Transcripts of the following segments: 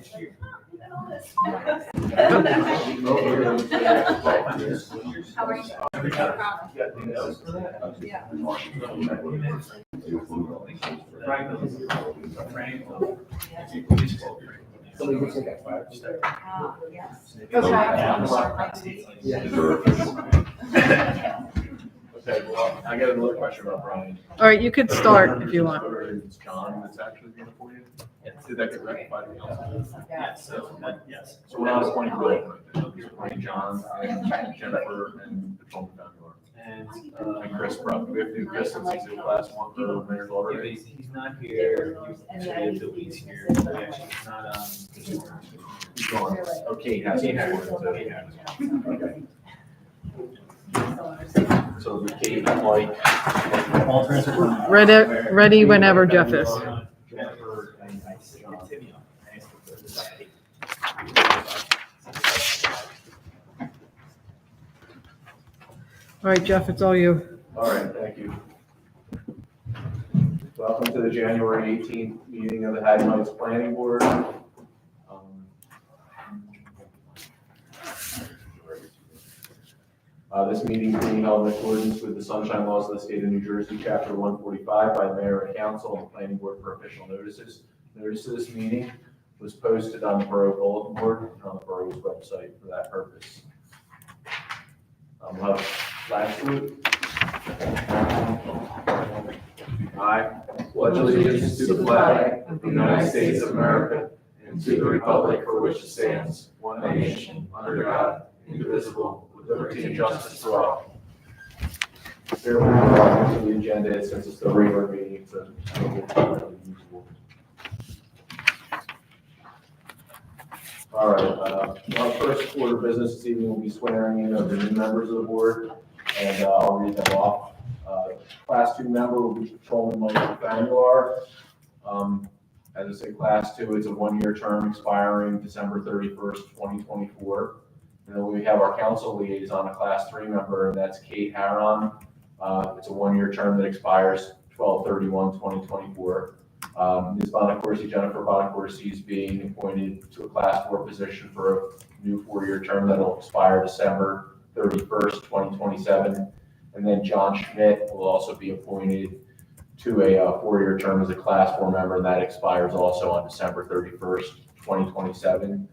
Okay, well, I got another question about Brian. All right, you could start if you want. It's John that's actually being appointed? Did that get rectified in council? Yes, yes. So we're not appointing Bill, we're appointing John and Jennifer and Patrolman Fowler. And Chris, probably, we have to do Chris since he's in class one for mayor's already. He's not here, until he's here, so actually, it's not, He's gone. Okay, has Kate it. has it. Okay. So the Kate, Mike. alternates are fine. Ready whenever Jeff is. Jennifer and John. All right, Jeff, it's all you. All right, thank you. Welcome to the January 18th meeting of the Haddon Heights Planning Board. This meeting is being held in accordance with the Sunshine Laws of the State of New Jersey, Chapter 145, by the Mayor and Council and the Planning Board for official notices. Notice of this meeting was posted on the Borough Bulletin Board and on the borough's website for that purpose. We'll have flag salute. I pledge allegiance to the flag of the United States of America and to the republic for which it stands, one nation, under God, indivisible, with liberty and justice for all. There will be welcome to the agenda since it's the regular meeting, so it's usable. All right, our first order of business this evening will be swearing in of the new members of the board, and I'll read them off. Class 2 member will be Patrolman Michael Fowler. As I say, Class 2, it's a one-year term expiring December 31st, 2024. And then we have our council liaison, a Class 3 member, and that's Kate Harron. It's a one-year term that expires 12/31/2024. Ms. Bonacorsi, Jennifer Bonacorsi, is being appointed to a Class 4 position for a new 4-year term that will expire December 31st, 2027. And then John Schmidt will also be appointed to a 4-year term as a Class 4 member, and that expires also on December 31st, 2027.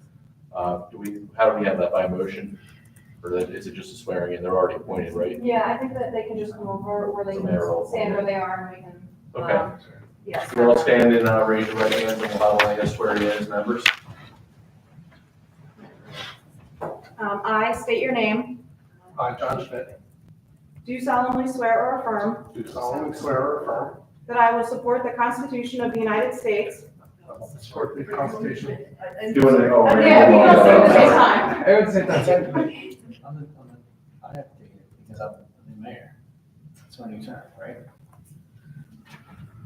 How do we have that by motion? Or is it just a swearing in? They're already appointed, right? Yeah, I think that they can just come over, or they can stand where they are, and we can. Okay. Yes. So we'll stand and raise your right hands, and we'll have Elena swear you in as members. I state your name, I, John Schmidt, do solemnly swear or affirm do solemnly swear or affirm that I will support the Constitution of the United States. that I will support the Constitution. Doing it all right. Yeah, we can all say it at the same time. I would say that's it. I have to take it because I'm the mayor. It's my new term, right?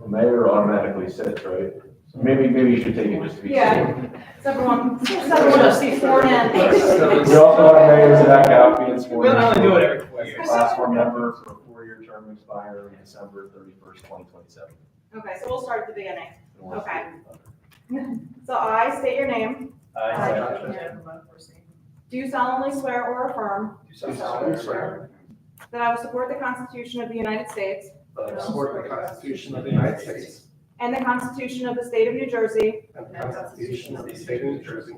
The mayor automatically sits, right? So maybe you should take it just to be safe. Yeah, it's everyone just be sworn in. We also have Mayor Zach out being sworn in. We'll only do it every 4 years. Class 4 member for a 4-year term expiring December 31st, 2027. Okay, so we'll start at the beginning. Okay. So I state your name, I, John Schmidt, do solemnly swear or affirm do solemnly swear that I will support the Constitution of the United States that I will support the Constitution of the United States and the Constitution of the State of New Jersey, and the Constitution of the State of New Jersey,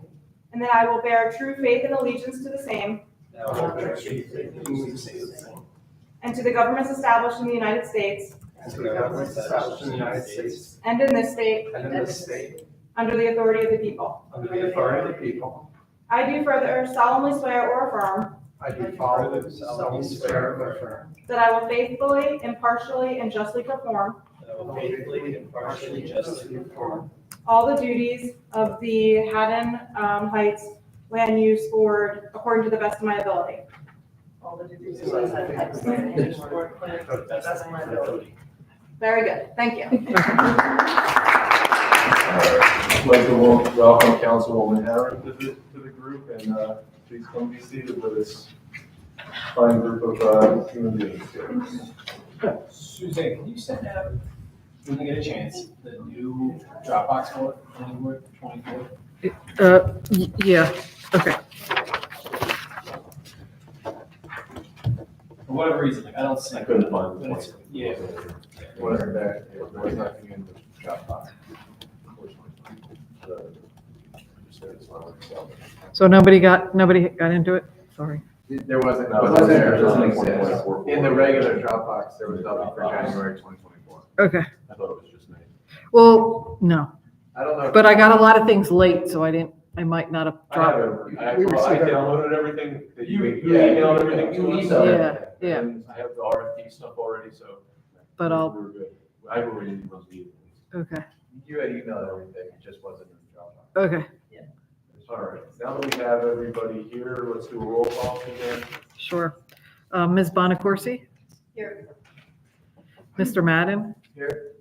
and that I will bear true faith and allegiance to the same and I will bear true faith and allegiance to the same, and to the governments established in the United States and to the governments established in the United States and in this state and in this state, under the authority of the people. under the authority of the people. I do further solemnly swear or affirm I do solemnly swear or affirm that I will faithfully, impartially, and justly perform That I will faithfully, impartially, justly perform all the duties of the Haddon Heights Land Use Board according to the best of my ability. All the duties of the Haddon Heights Land Use Board, according to the best of my ability. Very good, thank you. I'd like to welcome Councilwoman Harron to the group, and please come be seated with this fine group of human beings here. Suzanne, can you send out, when you get a chance, the new Dropbox board, planning board, 24? Yeah, okay. For whatever reason, like, I don't see. I couldn't find the But it's- point. Yeah. It wasn't there. There was nothing in the Dropbox. So nobody got into it? Sorry. There wasn't, No, it wasn't there, it it wasn't doesn't exist. 2024. In the regular Dropbox, there was nothing for January 2024. Okay, I thought it was just me. well, no, I don't know. but I got a lot of things late, so I might not have I dropped. have, We I received it. downloaded everything that you Yeah, emailed everything to us. emailed it. Yeah, And I have the RFP stuff already, so. But I'll- We're good. I already did those meetings. Okay, You had emailed everything, it just wasn't in the Dropbox. okay, All right, now that we have everybody here, let's do a roll call again. sure. Ms. Bonacorsi? Here. Mr. Madden? Here.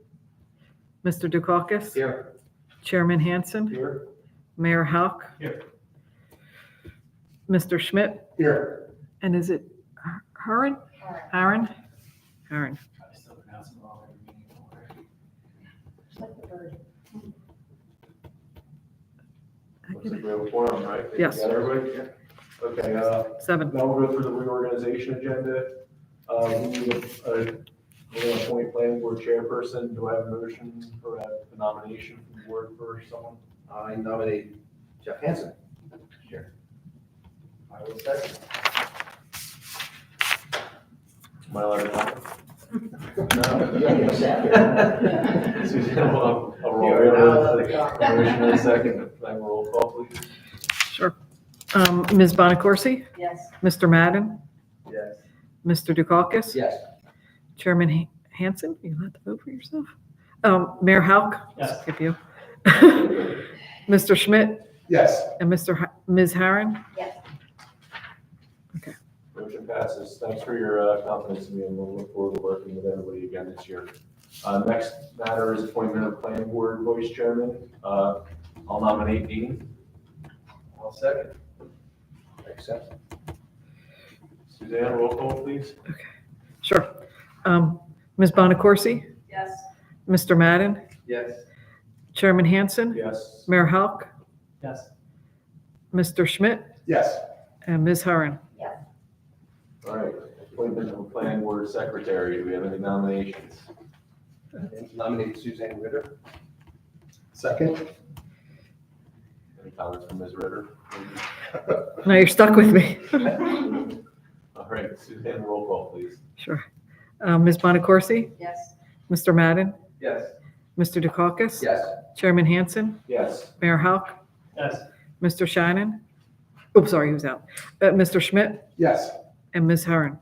Mr. Dukakis? Here. Chairman Hansen? Here? Mayor Hauk? Here. Mr. Schmidt? Here. And is it Harren? Harren? Harren. I still pronounce it wrong every meeting. Don't worry. Like the bird. Looks like we have a forum, right? Yes. Got everybody? Okay, 7. now we'll go through the reorganization agenda. We need we're gonna appoint planning board chairperson. Do I have a motion for a nomination from the board for someone? I nominate Jeff Hansen. Here. I will second. My letter. No. Suzanne, I'll roll. You are now Motion in a second. Can I have a roll call, please? Sure. Ms. Bonacorsi? Yes. Mr. Madden? Yes. Mr. Dukakis? Yes. Chairman Hansen? Are you allowed to vote for yourself? Mayor Hauk? Yes. Skip you. Mr. Schmidt Yes. and Ms. Harren? Yes. Motion passes. Thanks for your confidence in me, and we'll look forward to working with everybody again this year. Next matter is appointment of planning board vice chairman. I'll nominate Dean. I'll second. Accept. Suzanne, roll call, please. Sure. Ms. Bonacorsi? Yes. Mr. Madden? Yes. Chairman Hansen? Yes. Mayor Hauk? Yes. Mr. Schmidt Yes. and Ms. Harren? All right. Appointment of planning board secretary. Do we have any nominations? Nominate Suzanne Ritter. Second. Any comments from Ms. Ritter? Now you're stuck with me. All right, Suzanne, roll call, please. Sure. Ms. Bonacorsi? Yes. Mr. Madden? Yes. Mr. Dukakis? Yes. Chairman Hansen? Yes. Mayor Hauk? Yes. Mr. Shannon? Oh, sorry, he was out. Mr. Schmidt Yes. and Ms. Harren?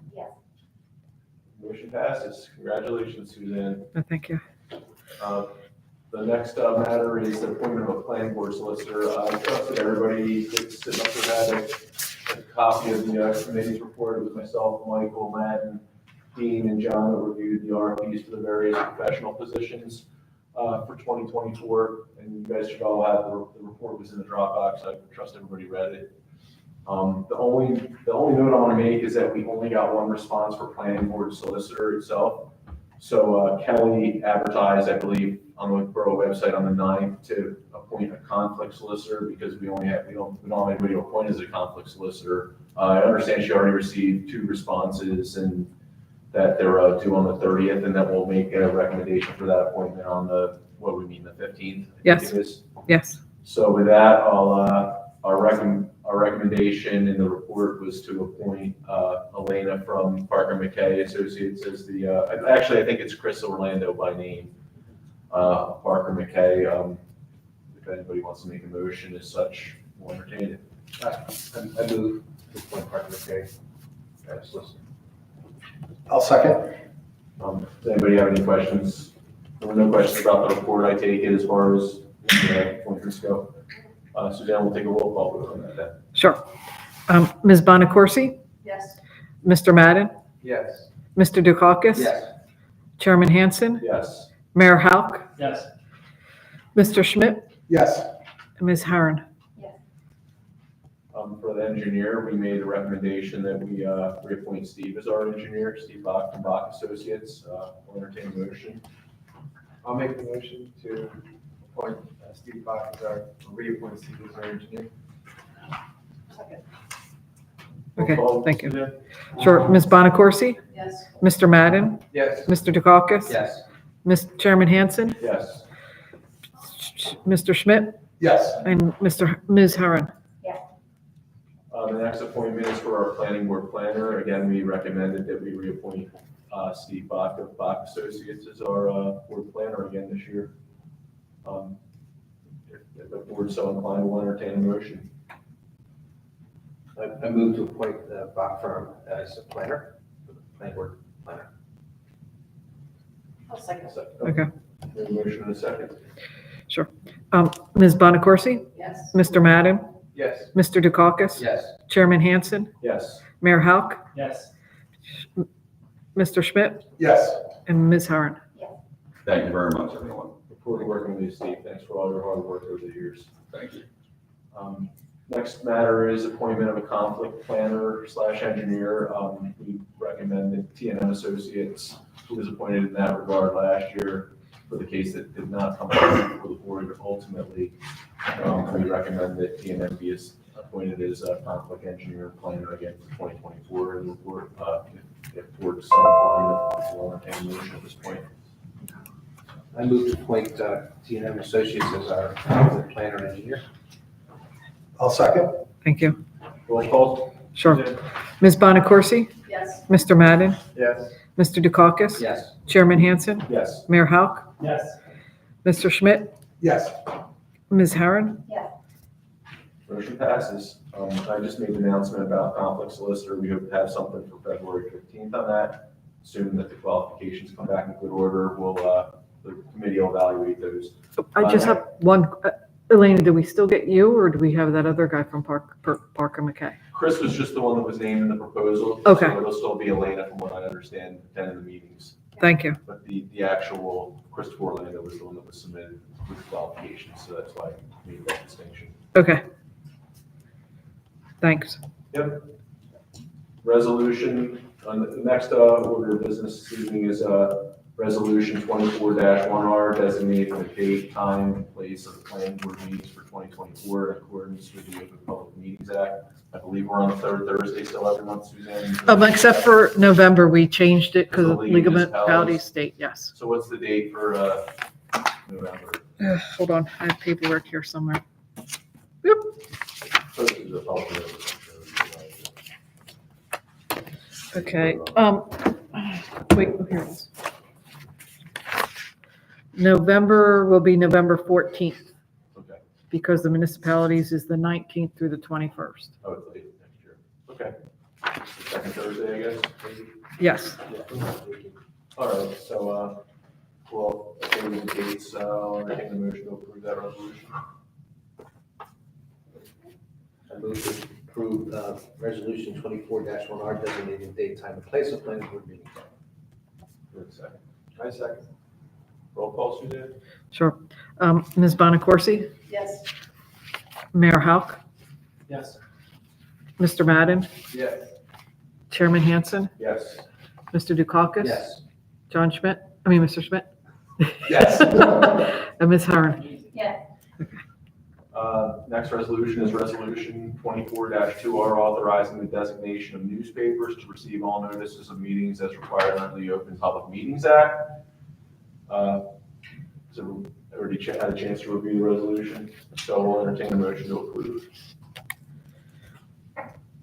Motion passes. Congratulations, Suzanne. Thank you. The next matter is the appointment of a planning board solicitor. I trust that everybody that's sitting up there had a copy of the committee's report. It was myself, Michael, Madden, Dean, and John that reviewed the RFPs for the various professional positions for 2024. And you guys should all have, the report was in the Dropbox. I trust everybody read it. The only note I want to make is that we only got one response for planning board solicitor itself. So Kelly advertised, I believe, on the borough website on the 9th to appoint a conflict solicitor because we don't have anybody to appoint as a conflict solicitor. I understand she already received 2 responses and that they're due on the 30th, and that we'll make a recommendation for that appointment on the 15th. I think it is. Yes. So with that, our recommendation in the report was to appoint Elena from Parker McKay Associates as the, actually, I think it's Chris Orlando by name. Parker McKay, if anybody wants to make a motion as such, we'll entertain it. I move to appoint Parker McKay as solicitor. I'll second. Does anybody have any questions? There were no questions about the report, I take it, as far as appointments go. Suzanne, we'll take a roll call vote on that then. Sure. Ms. Bonacorsi? Yes. Mr. Madden? Yes. Mr. Dukakis? Yes. Chairman Hansen? Yes. Mayor Hauk? Yes. Mr. Schmidt Yes. and Ms. Harren? For the engineer, we made a recommendation that we reappoint Steve as our engineer, Steve Bach from Bach Associates. We'll entertain a motion. I'll make the motion to appoint Steve Bach as our, reappoint Steve as our engineer. Second. Okay, Roll call, thank you. Suzanne? Sure. Ms. Bonacorsi? Yes. Mr. Madden? Yes. Mr. Dukakis? Yes. Chairman Hanson? Yes. Mr. Schmidt? Yes. And Ms. Herron? The next appointment is for our planning board planner. Again, we recommended that we reappoint Steve Bach of Bach Associates as our board planner again this year. If the board so inclined, we'll entertain a motion. I move to appoint the Bach firm as a planner, planning board planner. I'll second. Okay. We have a motion and a second. Ms. Bonacorsi? Yes. Mr. Madden? Yes. Mr. Dukakis? Yes. Chairman Hanson? Yes. Mayor Hauk? Yes. Mr. Schmidt? Yes. And Ms. Herron? Thank you very much, everyone. Look forward to working with you, Steve. Thanks for all your hard work over the years. Thank you. Next matter is appointment of a conflict planner / engineer. We recommended TNM Associates, who was appointed in that regard last year for the case that did not come before the board, but ultimately, we recommend that TNM be appointed as a conflict engineer and planner again for 2024. And report, if board so inclined, we'll entertain a motion at this point. I move to appoint T&M Associates as our planner and engineer. I'll second. Thank you. Roll call. Sure. Suzanne? Ms. Bonacorsi? Yes. Mr. Madden? Yes. Mr. Dukakis? Yes. Chairman Hanson? Yes. Mayor Hauk? Yes. Mr. Schmidt? Yes. Ms. Herron? Motion passes. I just made an announcement about conflict solicitor. We hope to have something for February 15th on that. Assuming that the qualifications come back in good order, we'll, the committee will evaluate those. I just have one, Elena, do we still get you or do we have that other guy from Parker McKay? Chris was just the one that was named in the proposal. Okay. So it'll still be Elena from what I understand, attending the meetings. Thank you. But the actual Christopher Orlando was the one that was submitted with qualifications, so that's why I made that distinction. Okay. Thanks. Yep. Resolution, the next order of business this evening is Resolution 24-1R designating the date, time, and place of the planning board meetings for 2024 in accordance with the Open Public Meetings Act. I believe we're on the third Thursday still every month, Suzanne? Except for November, we changed it because of League of League of Municipalities. Municipalities State, yes. So what's the date for November? Hold on, I have paperwork here somewhere. Yep. First is the public notice, I'm sure. Okay, wait, here it is. November will be November 14th Okay. because the municipalities is the 19th through the 21st. Oh, it's late next year. Okay. Second Thursday, I guess, maybe? Yes. All right, so, well, okay, with the dates, I'll entertain the motion to approve that resolution. I move to approve resolution 24-1R designating date, time, and place of planning board meeting. Wait a second. I second. Roll call, Suzanne? Sure. Ms. Bonacorsi, Yes. Mayor Hauk, Yes. Mr. Madden, Yes. Chairman Hanson, Yes. Mr. Dukakis. Yes. Mr. Schmidt, Yes. and Ms. Herron. Yes. Next resolution is Resolution 24-2R authorizing the designation of newspapers to receive all notices of meetings as required under the Open Public Meetings Act. So already had a chance to review the resolution, so we'll entertain a motion to approve.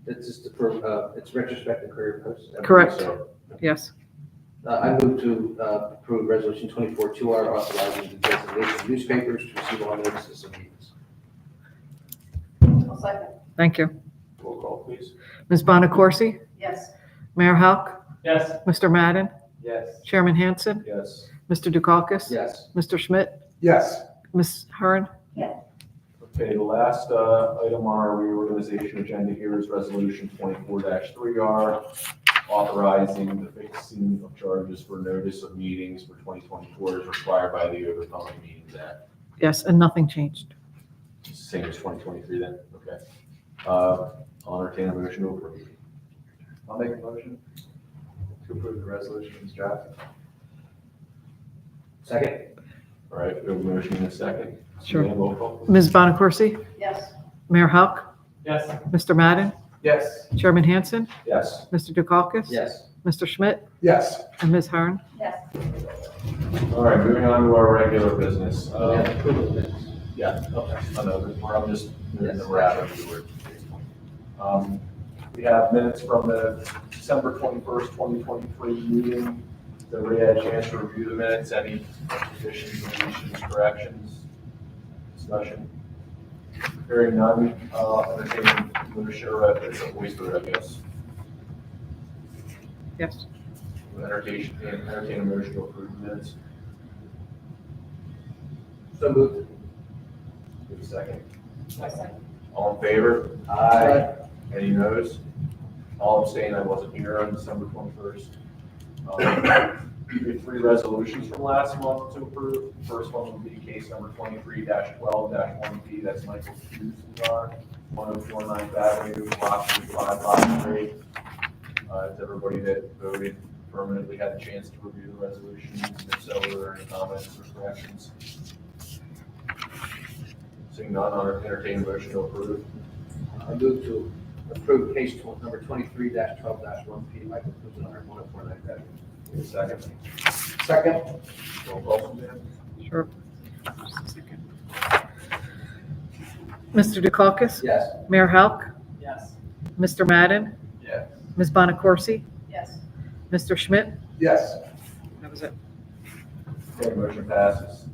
It's just it's retrospective career posts. Correct. So, Yes. I move to approve resolution 24-2R authorizing the designation of newspapers to receive all notices of meetings. I'll second. Thank you. roll call, please. Ms. Bonacorsi, Yes. Mayor Hauk, Yes. Mr. Madden, Yes. Chairman Hanson, Yes. Mr. Dukakis. Yes. Mr. Schmidt, Yes. Ms. Herron. Okay, the last item on our reorganization agenda here is Resolution 24-3R, authorizing the fixing of charges for notice of meetings for 2024 as required by the Open Public Meetings Act. Yes, and nothing changed. Same as 2023 then, okay. I'll entertain a motion to approve. I'll make a motion to approve the resolution as drafted. Second. All right, we have a motion in a second. Sure. Suzanne, roll call. Ms. Bonaccorsi? Yes. Mayor Houck? Yes. Mr. Madden? Yes. Chairman Hansen? Yes. Mr. Dukakis? Yes. Mr. Schmidt? Yes. And Ms. Hearn? Yes. All right, moving on to our regular business. Yeah, approval of minutes. Yeah, okay, I know, I'm just moving Yes. the wrap forward. We have minutes from the December 21st, 2023 meeting. Has everybody had a chance to review the minutes? Any additions, deletions, corrections, discussion? Hearing none, entertaining motion, or it's a voice vote, I guess. Yes. Entertain a motion to approve the minutes. So moved. Give a second. Second. All in favor? Aye. Any no's? All abstain, I wasn't here on December 21st. We have 3 resolutions from last month to approve. First one would be case number 23-12-1P, that's Michael Cusick, 104 9th Avenue, block 35, lot 3. Has everybody that voted permanently had a chance to review the resolutions? If so, were there any comments or corrections? Seeing none, I'll entertain a motion to approve. I move to approve case number 23-12-1P, Michael Kuzinар, 104 9th Avenue. Give a second. Second. Roll call, Suzanne. Sure. Just a second. Mr. Dukakis? Yes. Mayor Houck? Yes. Mr. Madden? Yes. Ms. Bonaccorsi? Yes. Mr. Schmidt? Yes. That was it. Okay, motion passes.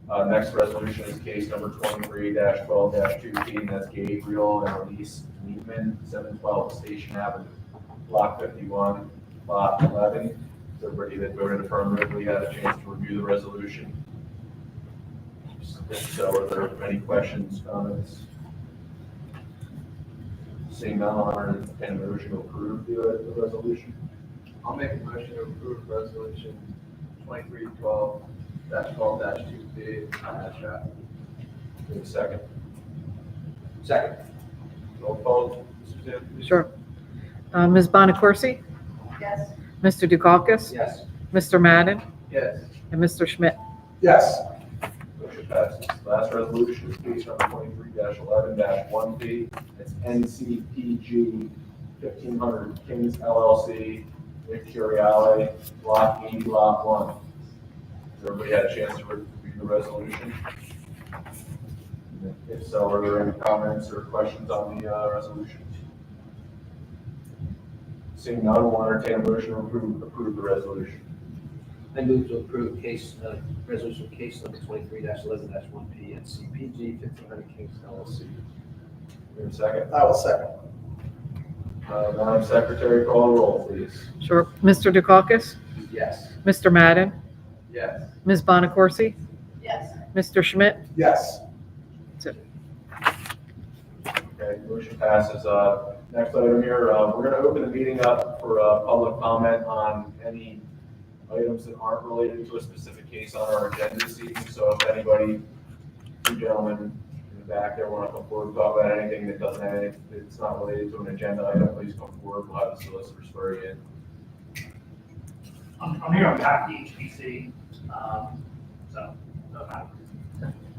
Next resolution is case number 23-12-2P, and that's Gabriel and Elise Needman, 712 Station Avenue, block 51, lot 11. Everybody that voted affirmatively had a chance to review the resolution. If so, are there any questions, comments? Seeing none, I'll entertain a motion to approve the resolution. I'll make a motion to approve resolution 23-12-2P as drafted. Give a second. Second. Roll call, Suzanne? Sure. Ms. Bonaccorsi? Yes. Mr. Dukakis? Yes. Mr. Madden? Yes. And Mr. Schmidt? Yes. Motion passes. Last resolution is case number 23-11-1P. It's NCPG 1500 Kings LLC, Nick Curiale, block 80, lot 1. Has everybody had a chance to review the resolution? If so, are there any comments or questions on the resolution? Seeing none, we'll entertain a motion to approve the resolution. I move to approve resolution case number 23-11-1P and CPG 1500 Kings LLC. We have a second. I will second. Madam Secretary, call the roll, please. Sure. Mr. Dukakis? Yes. Mr. Madden? Yes. Ms. Bonaccorsi? Yes. Mr. Schmidt? Yes. Okay, motion passes. Next item here, we're going to open the meeting up for public comment on any items that aren't related to a specific case on our agenda this evening. So if anybody, you gentlemen in the back there want to come forward and talk about anything that doesn't have anything, that's not related to an agenda item, please come forward. We'll have the solicitor swear you in. I'm here on behalf of the HPC,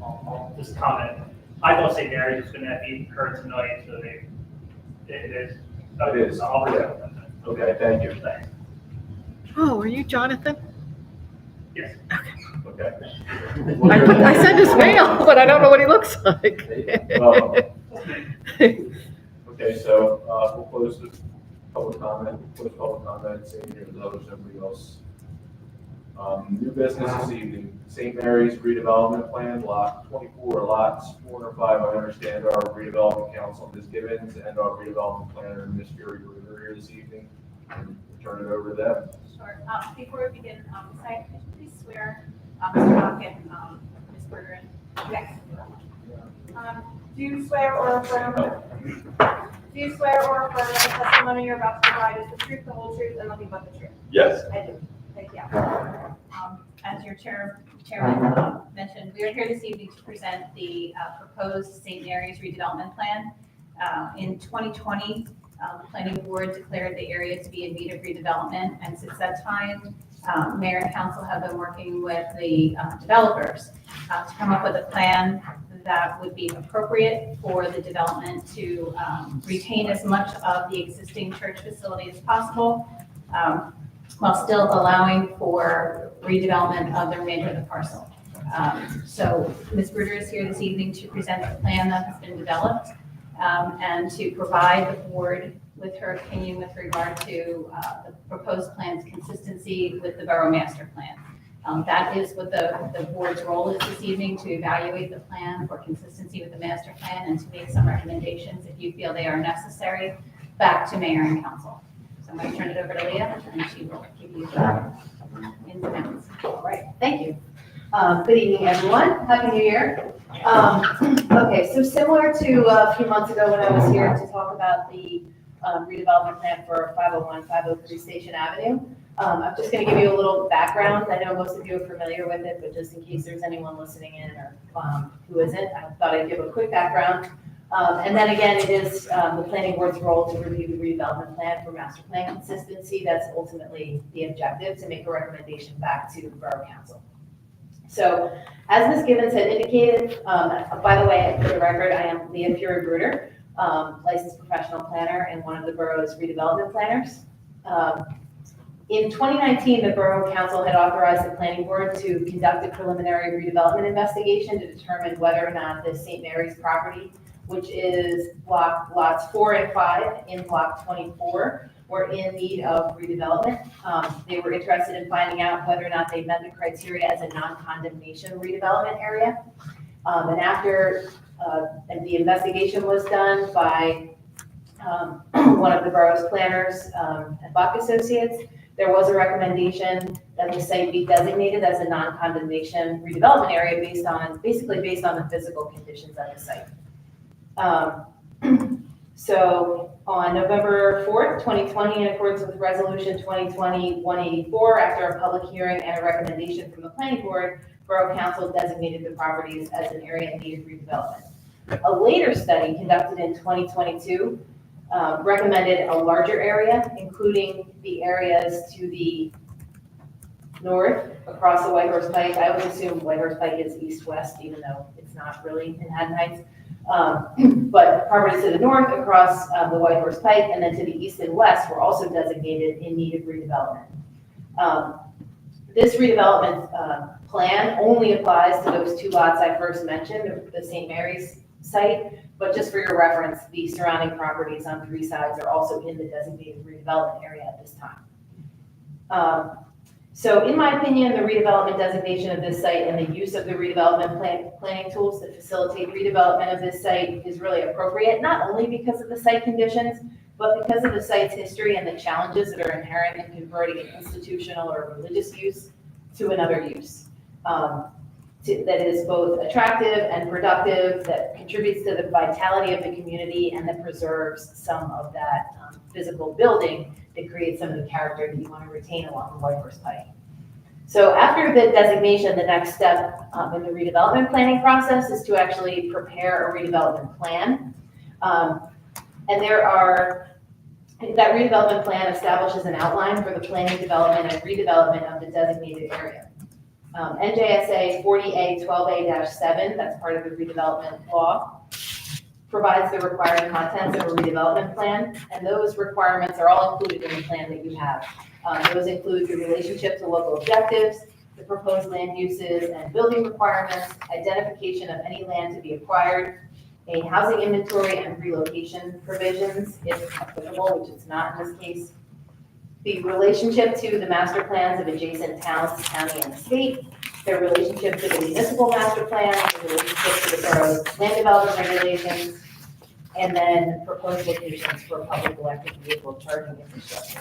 I'll just comment. I thought St. Mary's was gonna be heard tonight, so it is. It is, I'll yeah. Okay, thank you. Thanks. Oh, are you Jonathan? Yes. Okay. I sent his mail, but I don't know what he looks like. Welcome. Okay, so we'll close the public comment, seeing here there's nobody else. New business this evening, St. Mary's redevelopment plan, block 24, lots 4 and 5. I understand our redevelopment council, Ms. Gibbons, and our redevelopment planner, Ms. Fury, are here this evening. And we'll turn it over to them. Sure. Before we begin, Site, could you please swear Mr. Hawk and Ms. Bergeron? Yes. Do you swear or affirm that the testimony you're about to provide is the truth, the whole truth, and nothing but the truth? Yes. I do. Thank you. As your chairman mentioned, we are here this evening to present the proposed St. Mary's redevelopment plan. In 2020, the planning board declared the area to be in need of redevelopment, and since that time, Mayor and council have been working with the developers to come up with a plan that would be appropriate for the development to retain as much of the existing church facility as possible, while still allowing for redevelopment of the remainder of the parcel. So Ms. Bruder is here this evening to present the plan that has been developed and to provide the board with her opinion with regard to the proposed plan's consistency with the borough master plan. That is what the board's role is this evening, to evaluate the plan for consistency with the master plan and to make some recommendations if you feel they are necessary back to mayor and council. So I'm going to turn it over to Leah and she will give you the ins and outs. All right, thank you. Good evening, everyone. Happy New Year. Okay, so similar to a few months ago when I was here to talk about the redevelopment plan for 501, 503 Station Avenue, I'm just going to give you a little background. I know most of you are familiar with it, but just in case there's anyone listening in or who isn't, I thought I'd give a quick background. And then again, it is the planning board's role to review the redevelopment plan for master plan consistency. That's ultimately the objective, to make a recommendation back to Borough Council. So, as Ms. Gibbons had indicated, by the way, for the record, I am Leah Fury-Bruder, licensed professional planner and one of the borough's redevelopment planners. In 2019, the Borough Council had authorized the planning board to conduct a preliminary redevelopment investigation to determine whether or not the St. Mary's property, which is lots 4 and 5 in block 24, were in need of redevelopment. They were interested in finding out whether or not they met the criteria as a non-condemnation redevelopment area. And after the investigation was done by one of the borough's planners at Buck Associates, there was a recommendation that the site be designated as a non-condemnation redevelopment area basically based on the physical conditions of the site. So on November 4th, 2020, in accordance with Resolution 2020-184, after a public hearing and a recommendation from the planning board, Borough Council designated the properties as an area in need of redevelopment. A later study conducted in 2022 recommended a larger area, including the areas to the north across the White Horse Pike. I always assume White Horse Pike is east-west, even though it's not really in Haddon Heights. But properties to the north across the White Horse Pike and then to the east and west were also designated in need of redevelopment. This redevelopment plan only applies to those 2 lots I first mentioned, the St. Mary's site, but just for your reference, the surrounding properties on 3 sides are also in the designated redevelopment area at this time. So in my opinion, the redevelopment designation of this site and the use of the redevelopment planning tools to facilitate redevelopment of this site is really appropriate, not only because of the site conditions, but because of the site's history and the challenges that are inherent in converting an institutional or religious use to another use. That is both attractive and productive, that contributes to the vitality of the community, and that preserves some of that physical building that creates some of the character that you want to retain along the White Horse Pike. So after the designation, the next step in the redevelopment planning process is to actually prepare a redevelopment plan. And that redevelopment plan establishes an outline for the planning, development, and redevelopment of the designated area. NJSA 40A-12A-7, that's part of the redevelopment law, provides the required contents of a redevelopment plan, and those requirements are all included in the plan that you have. Those include the relationship to local objectives, the proposed land uses and building requirements, identification of any land to be acquired, a housing inventory and relocation provisions, if applicable, which is not in this case, the relationship to the master plans of adjacent towns, county, and state, their relationship to the municipal master plan, the relationship to the borough's land development regulations, and then proposed locations for public electric vehicle charging infrastructure.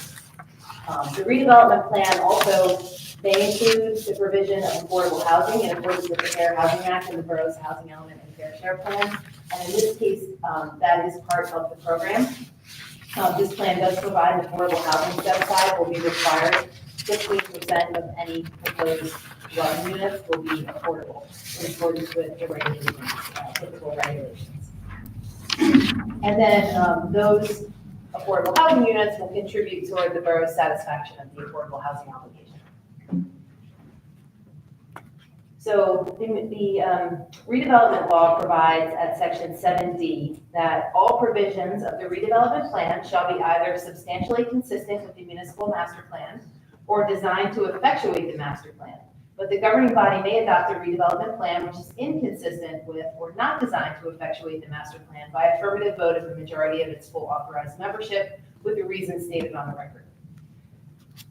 The redevelopment plan also may include the provision of affordable housing in accordance with the Fair Housing Act and the borough's housing element and fair share plan. And in this case, that is part of the program. This plan does provide an affordable housing set aside will be required. 15% of any proposed dwelling units will be affordable in accordance with the regulations, typical regulations. And then those affordable housing units will contribute toward the borough's satisfaction of the affordable housing obligation. So the redevelopment law provides at section 7D that all provisions of the redevelopment plan shall be either substantially consistent with the municipal master plan or designed to effectuate the master plan. But the governing body may adopt a redevelopment plan which is inconsistent with or not designed to effectuate the master plan by affirmative vote of the majority of its full authorized membership with the reasons stated on the record.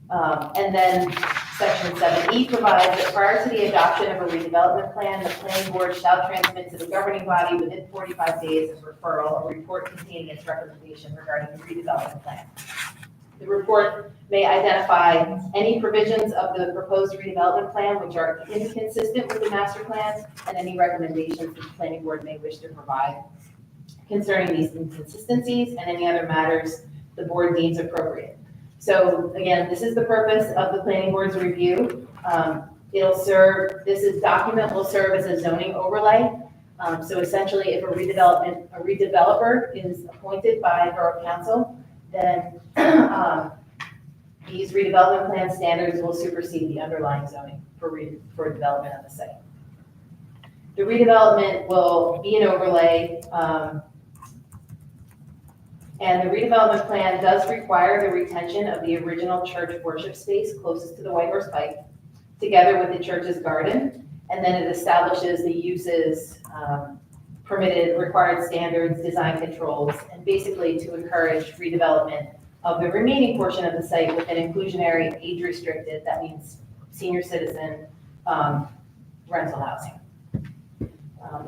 And then section 7E provides that prior to the adoption of a redevelopment plan, the planning board shall transmit to the governing body within 45 days of referral a report containing its recommendation regarding the redevelopment plan. The report may identify any provisions of the proposed redevelopment plan which are inconsistent with the master plan and any recommendations that the planning board may wish to provide concerning these inconsistencies and any other matters the board deems appropriate. So again, this is the purpose of the planning board's review. This document will serve as a zoning overlay. So essentially, if a redeveloper is appointed by Borough Council, then these redevelopment plan standards will supersede the underlying zoning for development of the site. The redevelopment will be an overlay, and the redevelopment plan does require the retention of the original church worship space closest to the White Horse Pike, together with the church's garden, and then it establishes the uses, permitted, required standards, design controls, and basically to encourage redevelopment of the remaining portion of the site with an inclusionary, age-restricted, that means senior citizen, rental housing.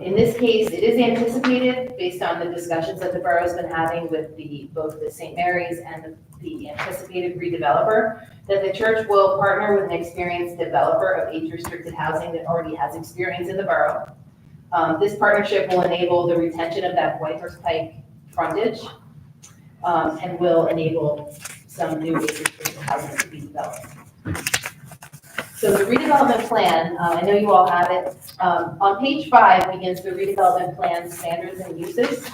In this case, it is anticipated, based on the discussions that the borough's been having with both the St. Mary's and the anticipated redeveloper, that the church will partner with an experienced developer of age-restricted housing that already has experience in the borough. This partnership will enable the retention of that White Horse Pike frontage, and will enable some new age-restricted housing to be developed. So the redevelopment plan, I know you all have it. On page 5 begins the redevelopment plan standards and uses.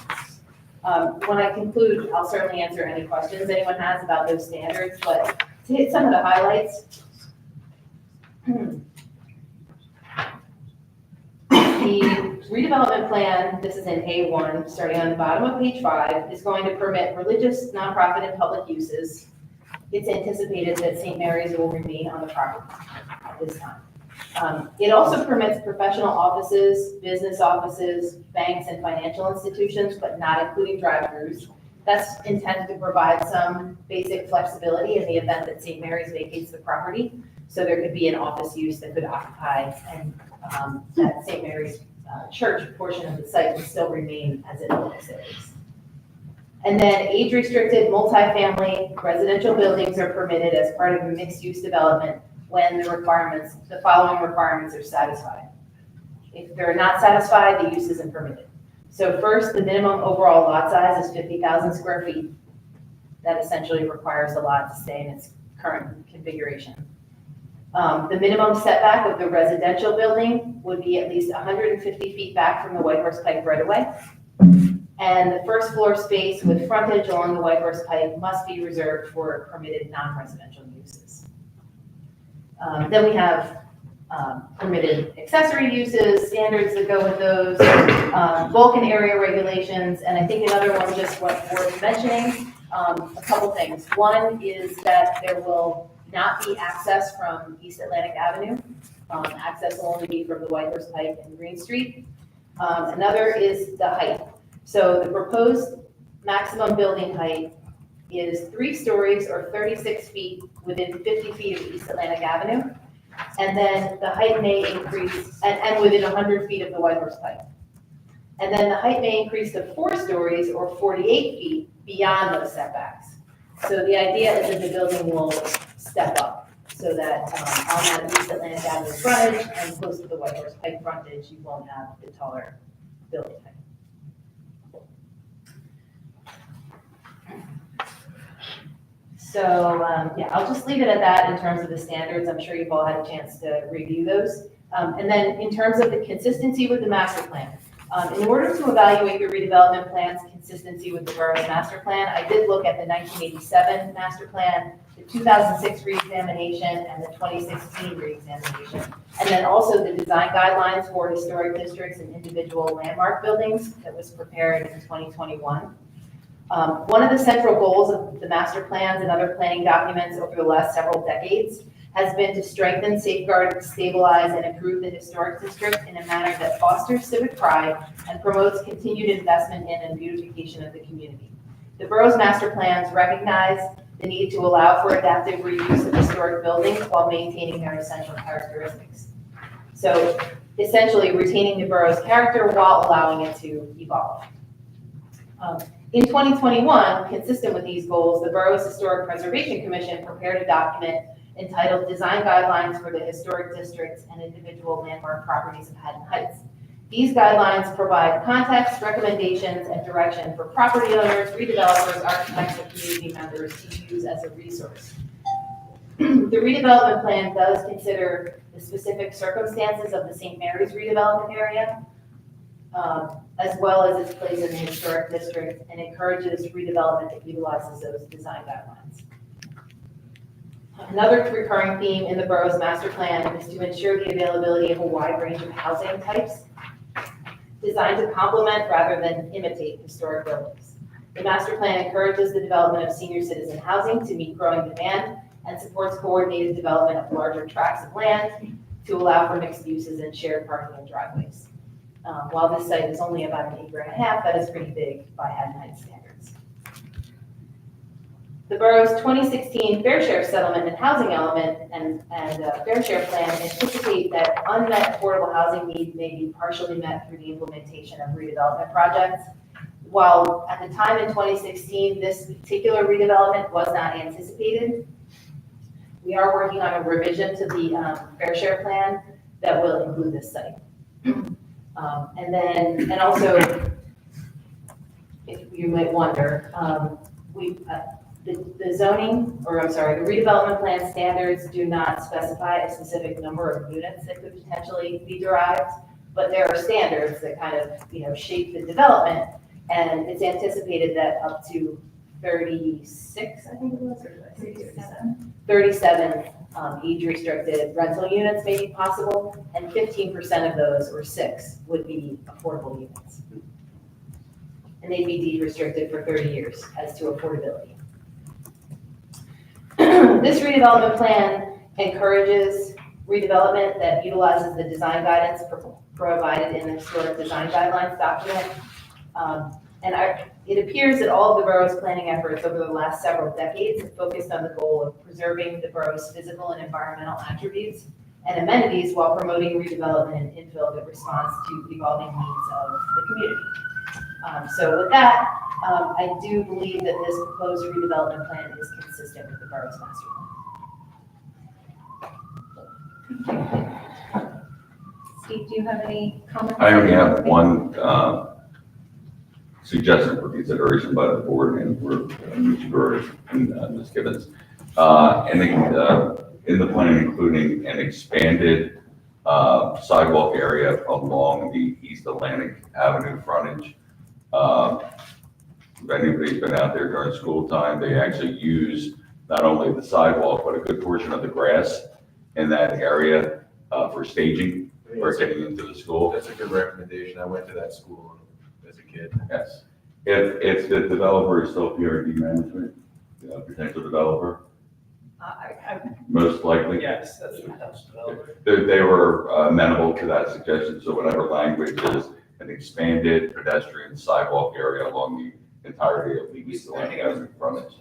When I conclude, I'll certainly answer any questions anyone has about those standards, but to hit some of the highlights. The redevelopment plan, this is in A1, starting on the bottom of page 5, is going to permit religious, nonprofit, and public uses. It's anticipated that St. Mary's will remain on the property at this time. It also permits professional offices, business offices, banks, and financial institutions, but not including drive-throughs. That's intended to provide some basic flexibility in the event that St. Mary's vacates the property. So there could be an office use that could occupy, and that St. Mary's church portion of the site would still remain as it always is. And then age-restricted multifamily residential buildings are permitted as part of a mixed-use development when the following requirements are satisfied. If they're not satisfied, the use isn't permitted. So first, the minimum overall lot size is 50,000 square feet. That essentially requires the lot to stay in its current configuration. The minimum setback of the residential building would be at least 150 feet back from the White Horse Pike right-of-way. And the first floor space with frontage along the White Horse Pike must be reserved for permitted non-residential uses. Then we have permitted accessory uses, standards that go with those, bulk and area regulations, and I think another one just worth mentioning, a couple things. One is that there will not be access from East Atlantic Avenue. Access will only be from the White Horse Pike and Green Street. Another is the height. So the proposed maximum building height is 3 stories or 36 feet within 50 feet of East Atlantic Avenue. And then the height may increase, and within 100 feet of the White Horse Pike. And then the height may increase to 4 stories or 48 feet beyond those setbacks. So the idea is that the building will step up so that on that East Atlantic Avenue frontage and close to the White Horse Pike frontage, you won't have the taller building height. So, yeah, I'll just leave it at that in terms of the standards. I'm sure you've all had a chance to review those. And then in terms of the consistency with the master plan, In order to evaluate the redevelopment plan's consistency with the borough's master plan, I did look at the 1987 master plan, the 2006 reexamination, and the 2016 reexamination, and then also the design guidelines for historic districts and individual landmark buildings that was prepared in 2021. One of the central goals of the master plans and other planning documents over the last several decades has been to strengthen, safeguard, stabilize, and improve the historic district in a manner that fosters civic pride and promotes continued investment in and beautification of the community. The borough's master plans recognize the need to allow for adaptive reuse of historic buildings while maintaining their essential characteristics. So essentially retaining the borough's character while allowing it to evolve. In 2021, consistent with these goals, the borough's Historic Preservation Commission prepared a document entitled Design Guidelines for the Historic Districts and Individual Landmark Properties of Haddon Heights. These guidelines provide context, recommendations, and direction for property owners, redevelopers, architects, and community members to use as a resource. The redevelopment plan does consider the specific circumstances of the St. Mary's redevelopment area, as well as its place in the historic district, and encourages redevelopment that utilizes those design guidelines. Another recurring theme in the borough's master plan is to ensure the availability of a wide range of housing types designed to complement rather than imitate historic buildings. The master plan encourages the development of senior citizen housing to meet growing demand and supports coordinated development of larger tracts of land to allow for mixed uses and shared parking and driveways. While this site is only about 1.5 acres, that is pretty big by Haddon Heights standards. The borough's 2016 fair share settlement and housing element and fair share plan anticipate that unmet affordable housing needs may be partially met through the implementation of redevelopment projects. While at the time in 2016, this particular redevelopment was not anticipated, we are working on a revision to the fair share plan that will include this site. And also, if you might wonder, the zoning, or I'm sorry, the redevelopment plan standards do not specify a specific number of units that could potentially be derived, but there are standards that kind of, shape the development, and it's anticipated that up to 36, I think it was, or 37 age-restricted rental units may be possible, and 15% of those, or 6, would be affordable units. And they'd be deed-restricted for 30 years as to affordability. This redevelopment plan encourages redevelopment that utilizes the design guidance provided in the Historic Design Guidelines document. It appears that all of the borough's planning efforts over the last several decades have focused on the goal of preserving the borough's physical and environmental attributes and amenities while promoting redevelopment and infill that responds to evolving needs of the community. So with that, I do believe that this proposed redevelopment plan is consistent with the borough's master plan. Steve, do you have any comments? I only have one suggestion for consideration by the board and for Mr. Burris and Ms. Gibbons. In the plan, including an expanded sidewalk area along the East Atlantic Avenue frontage. If anybody's been out there during school time, they actually use not only the sidewalk, but a good portion of the grass in that area for staging for getting into the school. That's a good recommendation. I went to that school as a kid. Yes. If the developer is still PRD management, potential developer, most likely. Yes, that's the house developer. They were amenable to that suggestion, so whatever language is an expanded pedestrian sidewalk area along the entirety of the East Atlantic Avenue frontage.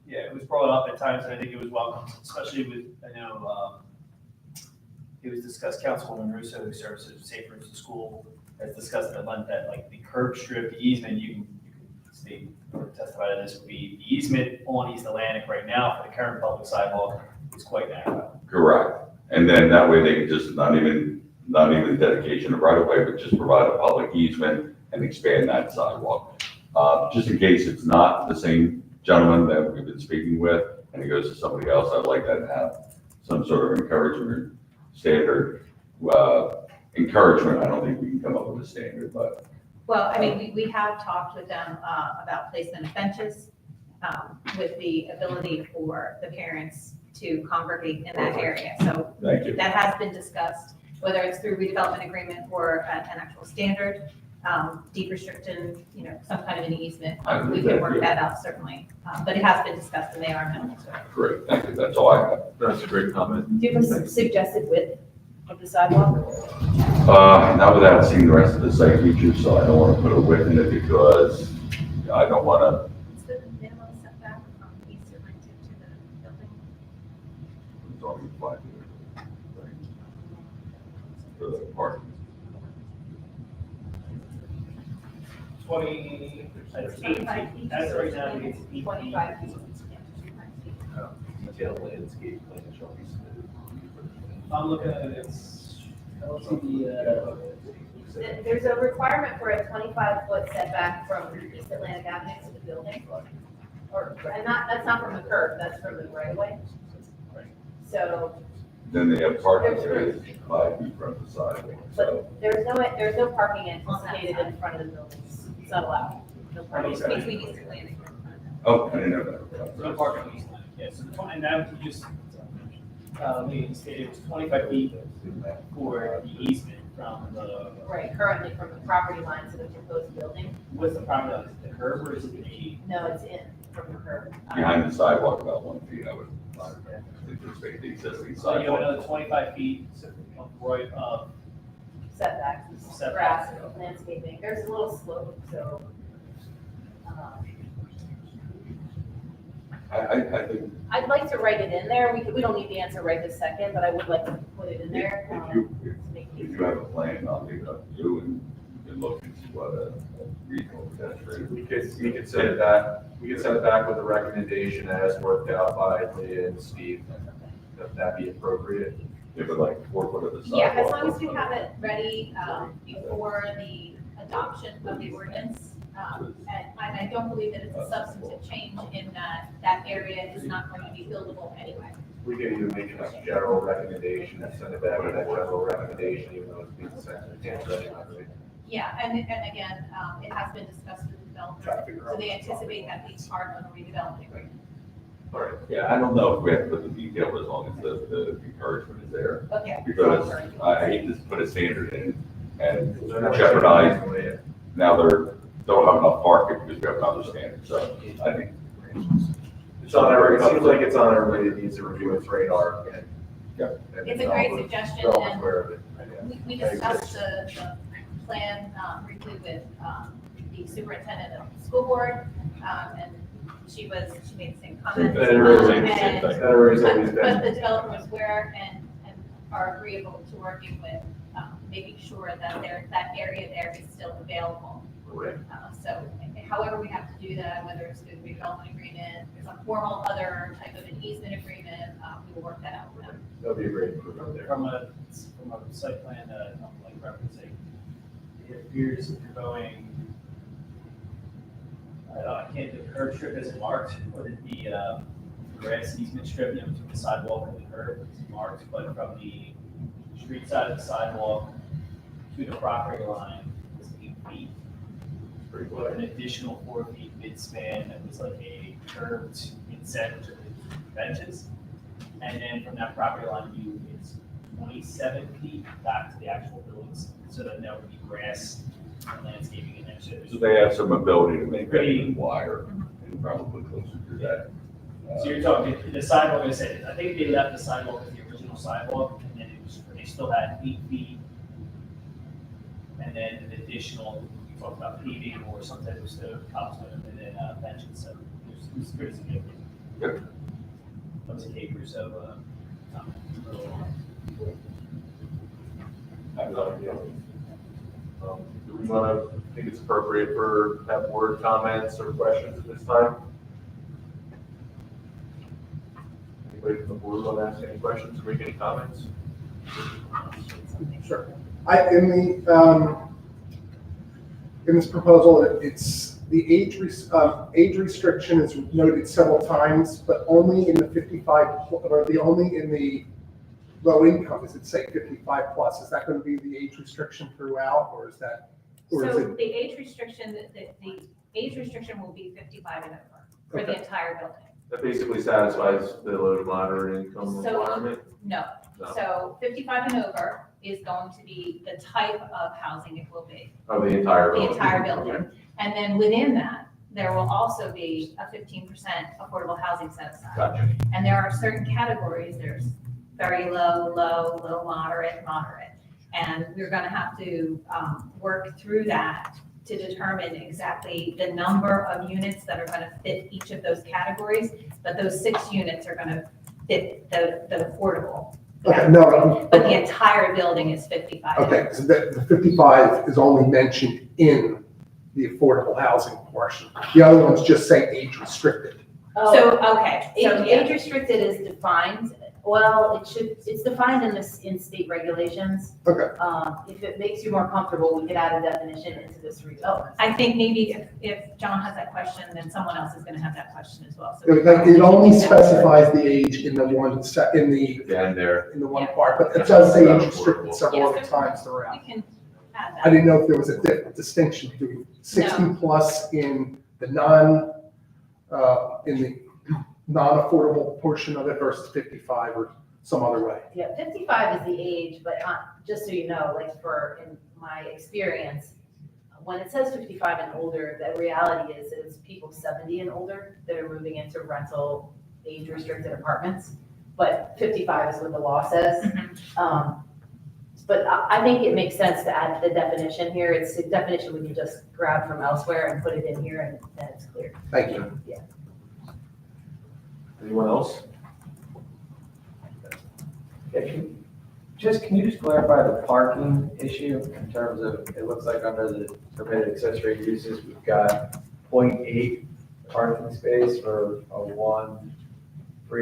Yeah, it was brought up at times, and I think it was welcomed, especially with, I know, it was discussed, Councilwoman Russo, who serves as Safe Routes to School, has discussed at length that like the curb strip, the easement, you can state or testify to this, would be the easement on East Atlantic right now for the current public sidewalk is quite narrow. Correct. And then that way they could just not even dedication of right of way, but just provide a public easement and expand that sidewalk. Just in case it's not the same gentleman that we've been speaking with and it goes to somebody else, I'd like that to have some sort of encouragement, standard encouragement. I don't think we can come up with a standard, but Well, I mean, we have talked with them about placement of benches with the ability for the parents to congregate in that area. So Thank you. that has been discussed, whether it's through redevelopment agreement or an actual standard, deed restriction, some kind of an easement. I agree We with can that, work yeah. that out certainly, but it has been discussed and they are amenable to it. Great, thank you, that's all I have. That's a great comment. Do you have a suggested width of the sidewalk? Not without seeing the rest of the site features, so I don't want to put a width in it because I don't want to, What's the minimum setback from east Atlantic to the building? it's only 5 feet. Right. For the parking. 20, that's 25 18, feet. that's right now, it's 18. 25 feet. Detailed landscape plan shall be submitted. I'm looking at it, it's LTD, There's a requirement for a 25-foot setback from East Atlantic Avenue to the building. And that's not from the curb, that's from the right of way. So Then they have parking spaces 5 feet from the sidewalk, so. But there's no parking anticipated in front of the buildings. It's not allowed. No parking. It's between east Atlantic. Oh, I didn't know that. no parking easement, yes, and that was just, we stated it was 25 feet for the easement from the, Right, currently from the property line to the proposed building. what's the property line, is it the curb or is it the? No, it's in from the curb. Behind the sidewalk about 1 feet, I would anticipate the existing So you have sidewalk. another 25 feet of right, Setbacks, Setbacks. grass, landscaping. There's a little slope, so. I think I'd like to write it in there. We don't need the answer right this second, but I would like to put it in there. if you, to make if it- you have a plan, I'll leave it up to you and you can look and see what a regional pedestrian. We could send it back, with a recommendation as worked out by Leah and Steve. If that be appropriate. Give it like 4 foot of the sidewalk. Yeah, as long as we have it ready before the adoption of the ordinance. And I don't believe that it's a substantive change in that that area is not going to be buildable anyway. We could either make it a general recommendation and send it back with that general recommendation, even though it's being sent to the council anyway. Yeah, and again, it has been discussed with the developer, so they anticipate that being part of a redevelopment agreement. All right. Yeah, I don't know if we have to put the detail as long as the encouragement is there. Okay. Because I hate to put a standard in and jeopardize, now don't have enough parking because we have another standard, so I think. It's on our, it seems like it's on everybody that needs to review its radar again. Yep. It's a great suggestion, Well and aware of it. we discussed the plan briefly with the superintendent of the school board, and she made the same comments. That is- And- that is always But been- the developer was aware and are agreeable to working with, making sure that that area there is still available. Correct. So however we have to do that, whether it's through the redevelopment agreement, some formal other type of an easement agreement, we will work that out with them. That'll be a great improvement there. From a site plan, like referencing, it appears if you're going, I can't do the curb strip isn't marked, or the grass easement strip, between the sidewalk and the curb is marked, but from the street side of the sidewalk to the property line is 8 feet. Pretty With an good. additional 4 feet mid-span that was like a curved inset to the benches. And then from that property line view, it's 27 feet back to the actual buildings. So then there would be grass and landscaping in there. So So they have some ability to make that even wider and probably closer to that. So you're talking, the sidewalk, I said, I think they left the sidewalk as the original sidewalk, and then they still had 8 feet. And then an additional, we talked about paving or some type of stone, cobblestone, and then benches, so it's pretty significant. Yep. That was acres of, Do we want to, think it's appropriate for have board comments or questions at this time? Anybody from the board want to ask any questions or make any comments? Sure. In this proposal, it's the age restriction is noted several times, but only in the 55, or only in the low income, does it say 55 plus? Is that going to be the age restriction throughout, or is that Or is So it, the age restriction, the age restriction will be 55 and over for the Okay. entire building. That basically satisfies the low to moderate income So- requirement? No, No. so 55 and over is going to be the type of housing it will be, Oh, the entire the building? entire Okay. building. And then within that, there will also be a 15% affordable housing set aside. Gotcha. And there are certain categories, there's very low, moderate. And we're gonna have to work through that to determine exactly the number of units that are gonna fit each of those categories. But those 6 units are gonna fit the affordable. okay, no, But the entire building is 55. okay, so the 55 is only mentioned in the affordable housing portion. The other ones just say age restricted. So, okay, so Age, yeah, age restricted is defined, well, it's defined in state regulations. Okay. If it makes you more comfortable, we could add a definition into this redevelopment. I think maybe if John has that question, then someone else is gonna have that question as well. So It only specifies the age in the one, Down there. in the one Yeah. part, but it does say age restricted several Yes, other there's- times throughout. We can add I that. didn't know if there was a distinction between 60 plus in the non-affordable portion of it versus 55 or some other way. Yeah, 55 is the age, but just so you know, like in my experience, when it says 55 and older, the reality is it's people 70 and older that are moving into rental age restricted apartments. But 55 is what the law says. But I think it makes sense to add the definition here. It's a definition we can just grab from elsewhere and put it in here and then it's clear. Thank you. Anyone else? Can you just clarify the parking issue in terms of, it looks like under the permitted accessory uses, we've got 0.8 parking space for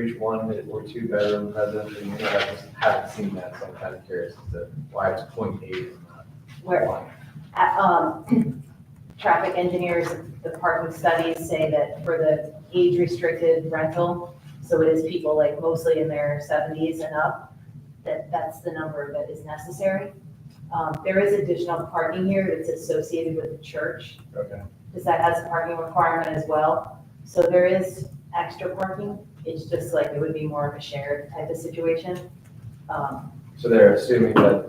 each one or 2 bedroom residential unit. I just haven't seen that, so I'm kind of curious as to why it's 0.8 and not Where, 1. traffic engineers, the parking studies say that for the age restricted rental, so it is people like mostly in their 70s and up, that's the number that is necessary. There is additional parking here that's associated with the church, Okay. because that has a parking requirement as well. So there is extra parking. It's just like it would be more of a shared type of situation. So they're assuming that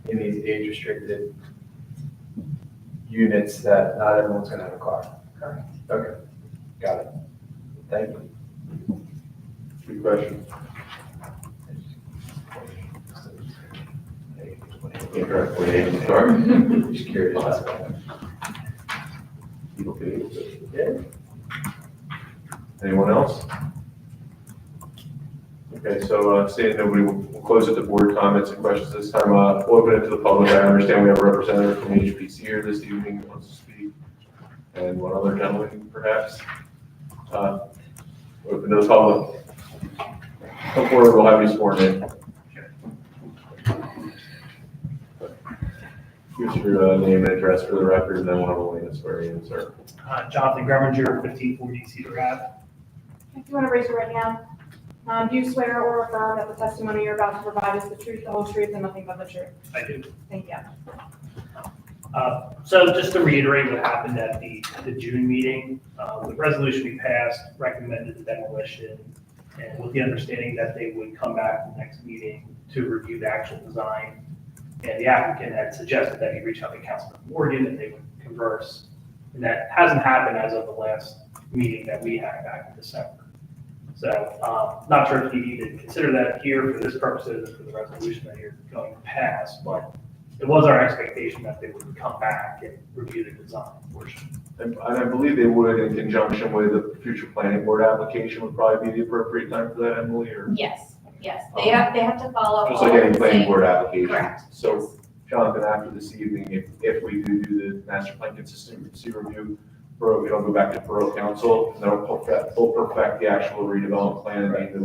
in these age restricted units that not everyone's gonna have a car. Correct. Okay, got it. Thank you. Good question. Incorrect way to start. Just curious about that. Yeah. Anyone else? Okay, so seeing nobody, we'll close it to board comments and questions this time. We'll open it to the public. I understand we have a representative from HPC here this evening who wants to speak. And one other gentleman perhaps. Open to the public. Come forward, we'll have you sworn in. Here's your name and address for the record, and then we'll have Elena swear you in, sir. Jonathan Greminger, 1540 Cedar Ave. If you want to raise your right hand, do you swear or affirm that the testimony you're about to provide is the truth, the whole truth, and nothing but the truth? I do. Thank you. So just to reiterate what happened at the June meeting, the resolution we passed recommended the demolition, and with the understanding that they would come back to the next meeting to review the actual design. And the applicant had suggested that he reach out to Councilman Morgan and they would converse. And that hasn't happened as of the last meeting that we had back in December. So not sure if you need to consider that here for this purposes and for the resolution that you're going to pass, but it was our expectation that they would come back and review the design portion. And I believe they would, in conjunction with the future planning board application, would probably be the appropriate time for that, Emily, or? Yes, they have to follow. Just like all any the planning same- board application. Correct. So, Jonathan, after this evening, if we do the master plan consistency review, it'll go back to Borough Council, and they'll perfect the actual redevelopment plan and name the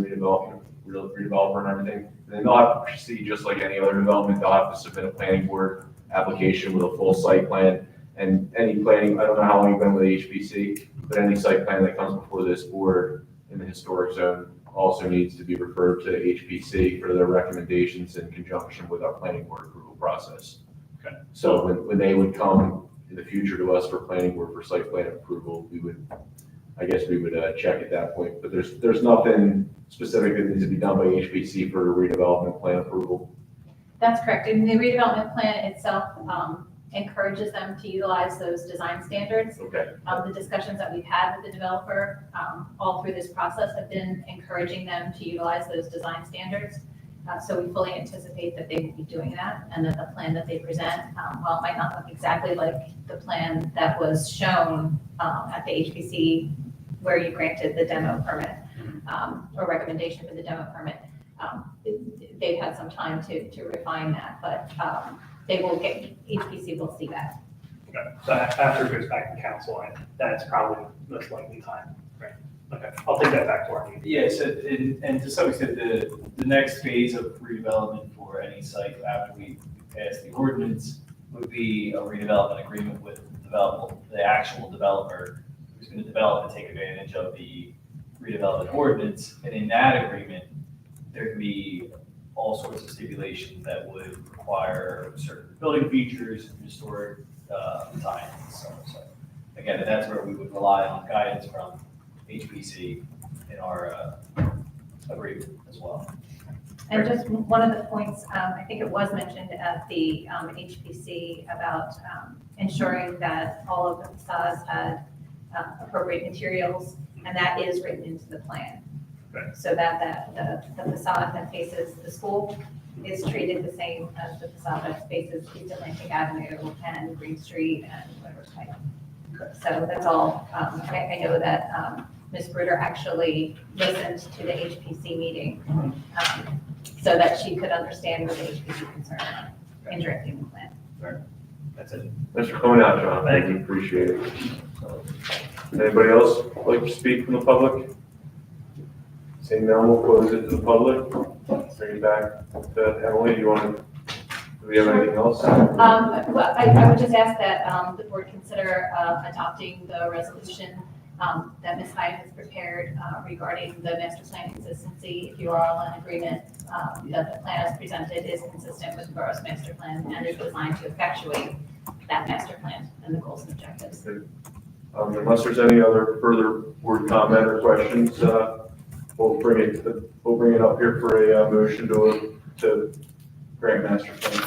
redeveloper and everything. And then they'll have to proceed just like any other development. They'll have to submit a planning board application with a full site plan. And any planning, I don't know how long you've been with HPC, but any site plan that comes before this board in the historic zone also needs to be referred to HPC for their recommendations in conjunction with our planning board approval process. Okay. So when they would come in the future to us for planning board for site plan approval, we would check at that point. But there's nothing specific that needs to be done by HPC for the redevelopment plan approval. That's correct. And the redevelopment plan itself encourages them to utilize those design standards. Okay. The discussions that we've had with the developer all through this process have been encouraging them to utilize those design standards. So we fully anticipate that they will be doing that, and that the plan that they present, while it might not look exactly like the plan that was shown at the HPC where you granted the demo permit, or recommendation for the demo permit, they've had some time to refine that, but HPC will see that. Okay, so after it goes back to council, that's probably most likely time, right? Okay, I'll take that back to our meeting. Yeah, so, and to some extent, the next phase of redevelopment for any site after we pass the ordinance would be a redevelopment agreement with the actual developer who's going to develop and take advantage of the redevelopment ordinance. And in that agreement, there can be all sorts of stipulations that would require certain building features and historic design and so on. So again, that's where we would rely on guidance from HPC in our agreement as well. And just one of the points, I think it was mentioned at the HPC about ensuring that all of the facades had appropriate materials, and that is written into the plan. Right. So that the facade that faces the school is treated the same as the facade that faces East Atlantic Avenue and Green Street and whatever's title. So that's all. I know that Ms. Bruder actually listened to the HPC meeting so that she could understand what the HPC concern in directing the plan. That's it. Thanks for coming out, John. Thank you, appreciate it. Anybody else like to speak from the public? Seeing none, we'll close it to the public. Bring it back to Emily. Do we have anything else? Well, I would just ask that the board consider adopting the resolution that Ms. Hyde has prepared regarding the master plan consistency. If you are all in agreement that the plan as presented is consistent with the borough's master plan and is designed to effectuate that master plan and the goals and objectives. Unless there's any other further board comment or questions, we'll bring it up here for a motion to grant master plan.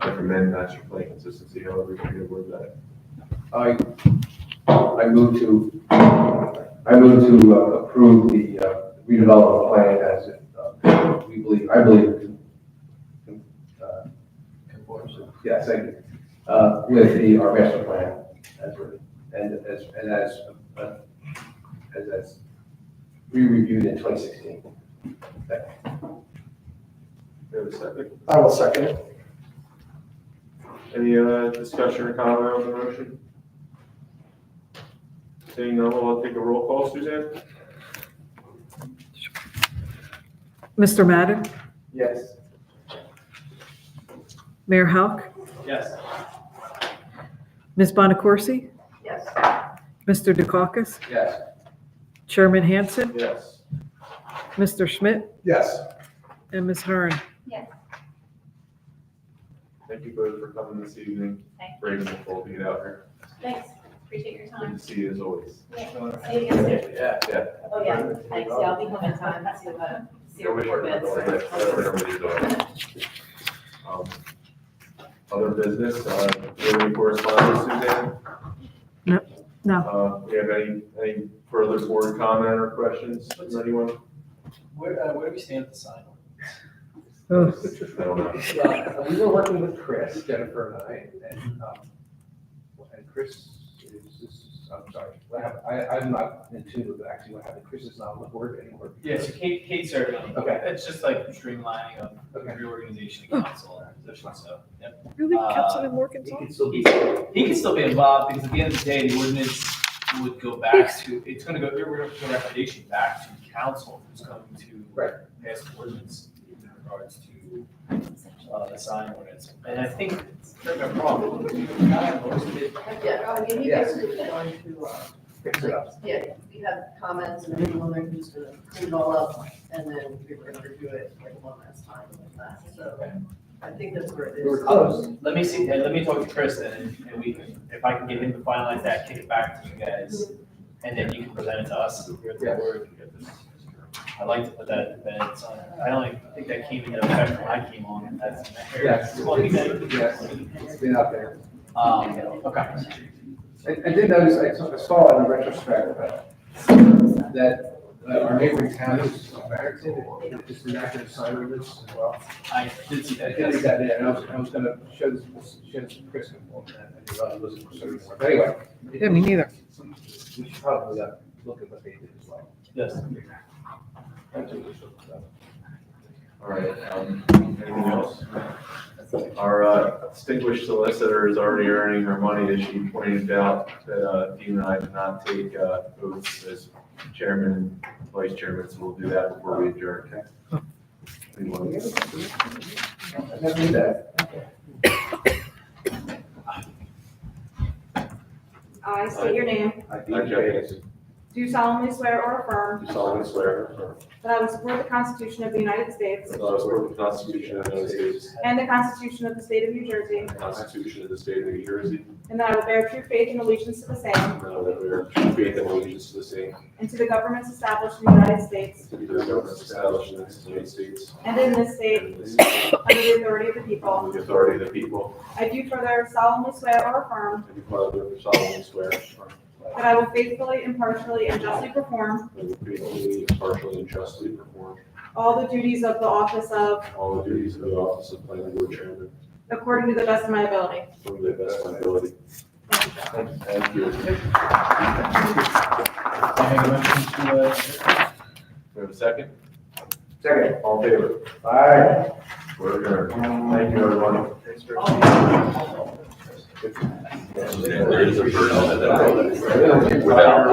I recommend master plan consistency, however you word that. I move to approve the redevelopment plan as I believe conforms. Yes, thank you. With our master plan as written, and as re-reviewed in 2016. Thank you. Do you have a second? I will second it. Any discussion or comment on the motion? Seeing none, I'll take a roll call. Suzanne? Mr. Madden, Yes. Mayor Halk, Yes. Ms. Bonacorsi, Yes. Mr. Dukakis, Yes. Chairman Hanson, Yes. Mr. Schmidt, Yes. and Ms. Hearn. Yes. Thank you both for coming this evening. Thank you. Braving the cold to get out here. Thanks. Appreciate your Good time. to see you as always. Yeah. See you again soon. Yeah. Oh, yeah, thanks, yeah, I'll be home in time to see your I wish I permits. remember what you're doing. Other business, do you have any correspondence, Suzanne? No. Do you have any further board comment or questions from anyone? Where do we stand with the sign? Ugh. I don't know. Well, we were working with Chris, Jennifer and Chris I'm sorry, I'm not in tune with actually what happened. Chris is not on the board anymore. Yeah, so Kate served on it. Okay. It's just like streamlining of Okay. reorganization of council and position, so, yep. Really? Councilman Morgan's He on? can still be. He can still be involved because at the end of the day, the ordinance would go back to, it's gonna go, we're gonna put a recommendation back to council who's going to Right. pass the ordinance in regards to the sign ordinance. And I think, correct me if I'm wrong, most of it, Yeah, I mean, you Yes. guys are going to, fix it up. Yeah, we have comments and everyone, they're just gonna clean it all up, and then we were gonna review it like one last time with that, so I think that's where it is. We were close. Let me see, let me talk to Chris then, and we can, if I can get him to finalize that, kick it back to you guys, and then you can present it to us here at the Yes. board. I'd like to put that at the minutes on, I only think that came into effect when I came on, and that's. Yes, yes, it's been up there. Okay. I did notice, I saw in the retrospect, that our neighboring town is Barrington, it just enacted a sign on this as well. I did see I that, did yes. that, yeah, and I was gonna show this to Chris on that, and I wasn't concerned more, but anyway. Yeah, me neither. We should probably look at what they did as well. Yes. All right, anything else? Our distinguished solicitor is already earning her money, as she pointed out, that Dean and I did not take oaths as chairman and vice chairman, so we'll do that before we adjourn. Anyone? I never knew that. I state your name, I, Jeff Hanson, do solemnly swear or affirm do solemnly swear or affirm that I will support the Constitution of the United States that I will support the Constitution of the United States and the Constitution of the State of New Jersey, and the Constitution of the State of New Jersey, and that I will bear true faith and allegiance to the same and that I will bear true faith and allegiance to the same, and to the governments established in the United States to the governments established in the United States, and in this state and in this state, under the authority of the people. under the authority of the people, I do further solemnly swear or affirm and do further solemnly swear or affirm that I will faithfully, impartially, and justly perform that I will faithfully, impartially, and justly perform all the duties of the office of, all the duties of the office of planning board chairman according to the best of my ability. to the best of my ability. Thank you. Can I make a motion to, We have a second? Second. All in favor? Aye. We're adjourned. Thank you, everyone. Thanks, Chris. There is a version of that without